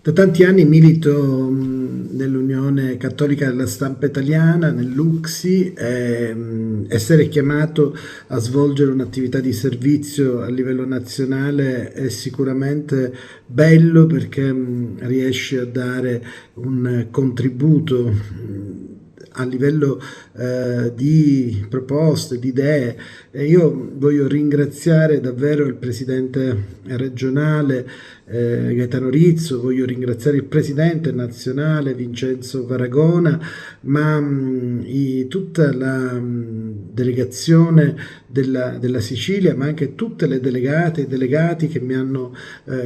Da tanti anni milito nell'Unione Cattolica della Stampa Italiana, nell'UCSI, e essere chiamato a svolgere un'attività di servizio a livello nazionale è sicuramente bello perché riesce a dare un contributo a livello di proposte, di idee. E io voglio ringraziare davvero il presidente regionale Gaetano Rizzo, voglio ringraziare il presidente nazionale Vincenzo Varagona, ma tutta la delegazione della Sicilia, ma anche tutte le delegate e delegati che mi hanno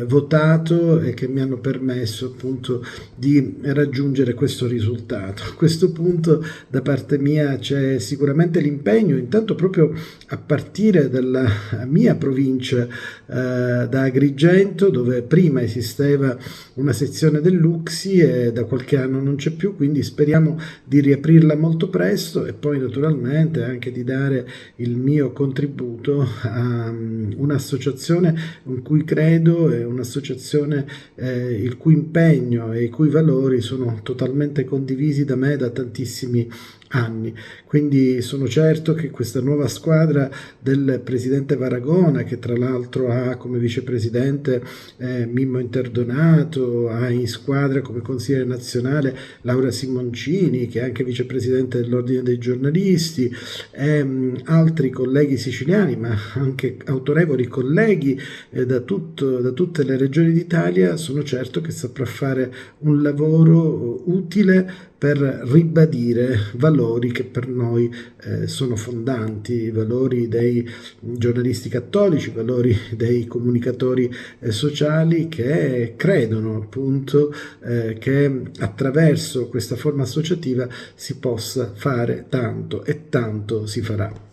votato e che mi hanno permesso appunto di raggiungere questo risultato. A questo punto da parte mia c'è sicuramente l'impegno, intanto proprio a partire dalla mia provincia, da Agrigento, dove prima esisteva una sezione dell'UCSI e da qualche anno non c'è più, quindi speriamo di riaprirla molto presto e poi naturalmente anche di dare il mio contributo a un'associazione in cui credo, è un'associazione il cui impegno e i cui valori sono totalmente condivisi da me da tantissimi anni. Quindi sono certo che questa nuova squadra del presidente Varagona, che tra l'altro ha come vicepresidente Mimmo Interdonato, ha in squadra come consigliere nazionale Laura Simoncini, che è anche vicepresidente dell'Ordine dei giornalisti, e altri colleghi siciliani, ma anche autorevoli colleghi da tutte le regioni d'Italia, sono certo che saprà fare un lavoro utile per ribadire valori che per noi sono fondanti, valori dei giornalisti cattolici, valori dei comunicatori sociali che credono appunto che attraverso questa forma associativa si possa fare tanto e tanto si farà.